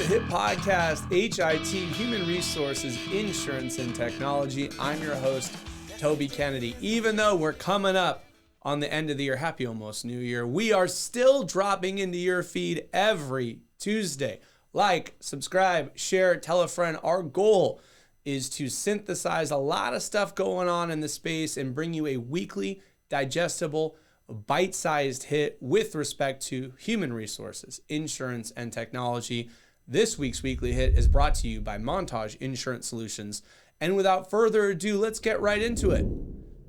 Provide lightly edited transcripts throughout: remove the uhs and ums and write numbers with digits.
the hit podcast, H.I.T, Human Resources, Insurance, and Technology. I'm your host, Toby Kennedy. Even though we're coming up on the end of the year, happy almost New Year, we are still dropping into your feed every Tuesday. Like, subscribe, share, tell a friend. Our goal is to synthesize a lot of stuff going on in the space and bring you a weekly, digestible, bite-sized hit with respect to human resources, insurance, and technology. This week's weekly hit is brought to you by Montage Insurance Solutions. And without further ado, let's get right into it.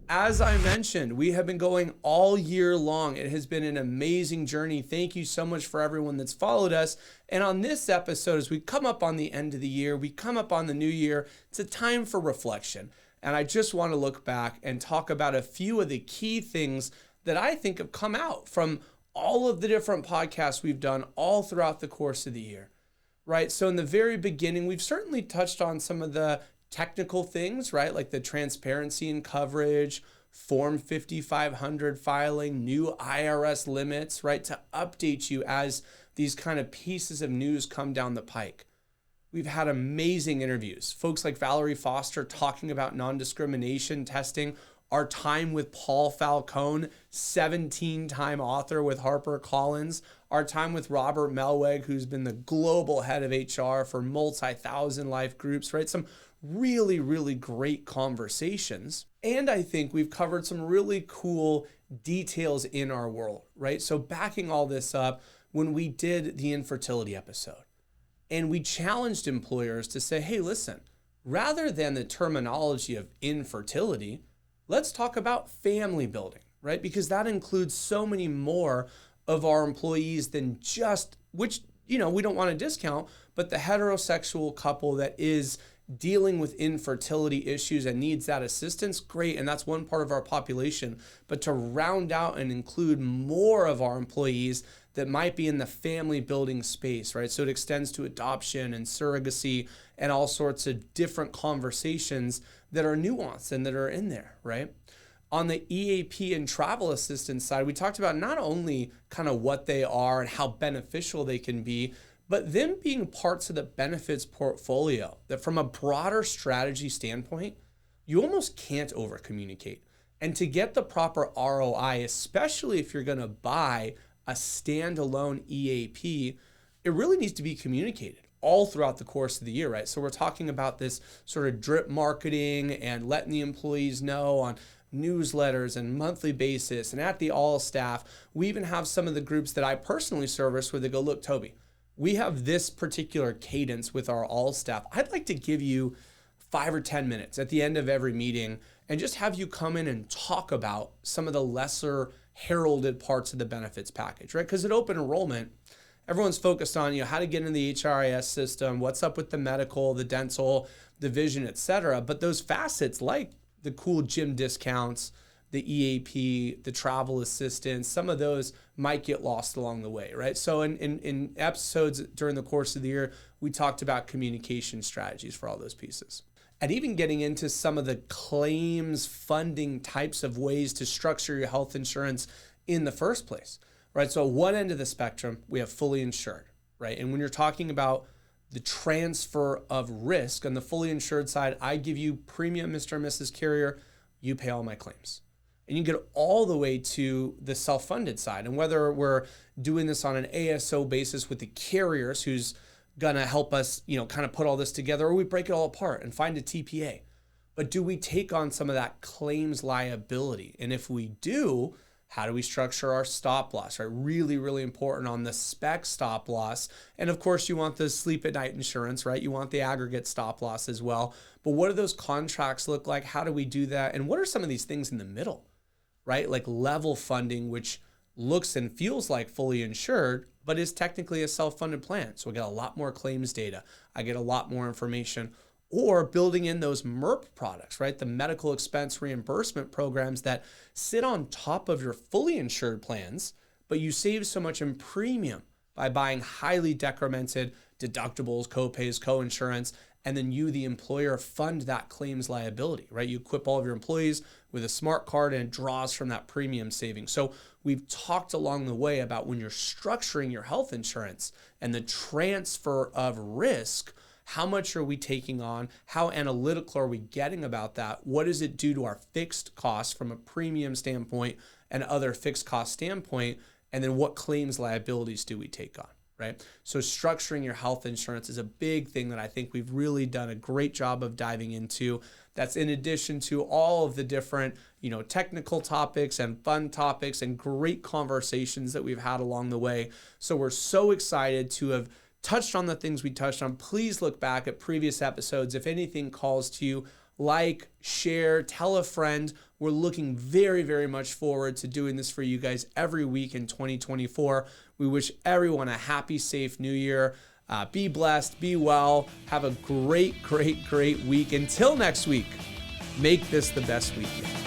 As I mentioned, we have been going all year long. It has been an amazing journey. Thank you so much for everyone that's followed us. And on this episode, as we come up on the end of the year, we come up on the new year, it's a time for reflection. And I just want to look back and talk about a few of the key things that I think have come out from all of the different podcasts we've done all throughout the course of the year, right? So in the very beginning, we've certainly touched on some of the technical things, right? Like the transparency and coverage, Form 5500 filing, new IRS limits, right? To update you as these kind of pieces of news come down the pike. We've had amazing interviews. Folks like Valerie Foster talking about non-discrimination testing, our time with Paul Falcone, 17-time author with HarperCollins, our time with Robert Melweg, who's been the global head of HR for multi-thousand life groups, right? Some really, really great conversations. And I think we've covered some really cool details in our world, right? So backing all this up, when we did the infertility episode, and we challenged employers to say, hey, listen, rather than the terminology of infertility, let's talk about family building, right? Because that includes so many more of our employees than just, which, we don't want to discount, but the heterosexual couple that is dealing with infertility issues and needs that assistance, great. And that's one part of our population. But to round out and include more of our employees that might be in the family building space, right? So it extends to adoption and surrogacy and all sorts of different conversations that are nuanced and that are in there, right? On the EAP and travel assistance side, we talked about not only kind of what they are and how beneficial they can be, but them being parts of the benefits portfolio that from a broader strategy standpoint, you almost can't over communicate. And to get the proper ROI, especially if you're going to buy a standalone EAP, it really needs to be communicated all throughout the course of the year, right? So we're talking about this sort of drip marketing and letting the employees know on newsletters and monthly basis and at the all staff. We even have some of the groups that I personally service where they go, look, Toby, we have this particular cadence with our all staff. I'd like to give you 5 or 10 minutes at the end of every meeting and just have you come in and talk about some of the lesser heralded parts of the benefits package, right? Because at open enrollment, everyone's focused on, how to get into the HRIS system, what's up with the medical, the dental, the vision, et cetera. But those facets like the cool gym discounts, the EAP, the travel assistance, some of those might get lost along the way, right? So in episodes during the course of the year, we talked about communication strategies for all those pieces. And even getting into some of the claims funding types of ways to structure your health insurance in the first place, right? So at one end of the spectrum, we have fully insured, right? And when you're talking about the transfer of risk on the fully insured side, I give you premium, Mr. and Mrs. Carrier, you pay all my claims. And you get all the way to the self-funded side. And whether we're doing this on an ASO basis with the carriers who's gonna help us, kind of put all this together, or we break it all apart and find a TPA. But do we take on some of that claims liability? And if we do, how do we structure our stop loss, right? Really, really important on the spec stop loss. And of course, you want the sleep at night insurance, right? You want the aggregate stop loss as well. But what do those contracts look like? How do we do that? And what are some of these things in the middle, right? Like level funding, which looks and feels like fully insured, but is technically a self-funded plan. So I get a lot more claims data. I get a lot more information. Or building in those MERP products, right? The medical expense reimbursement programs that sit on top of your fully insured plans, but you save so much in premium by buying highly decremented deductibles, co-pays, co-insurance, and then you, the employer, fund that claims liability, right? You equip all of your employees with a smart card and it draws from that premium savings. So we've talked along the way about when you're structuring your health insurance and the transfer of risk, how much are we taking on? How analytical are we getting about that? What does it do to our fixed costs from a premium standpoint and other fixed cost standpoint? And then what claims liabilities do we take on, right? So structuring your health insurance is a big thing that I think we've really done a great job of diving into. That's in addition to all of the different, technical topics and fun topics and great conversations that we've had along the way. So we're so excited to have touched on the things we touched on. Please look back at previous episodes. If anything calls to you, like, share, tell a friend. We're looking very, very much forward to doing this for you guys every week in 2024. We wish everyone a happy, safe new year. Be blessed, be well, have a great, great, great week. Until next week, make this the best week yet.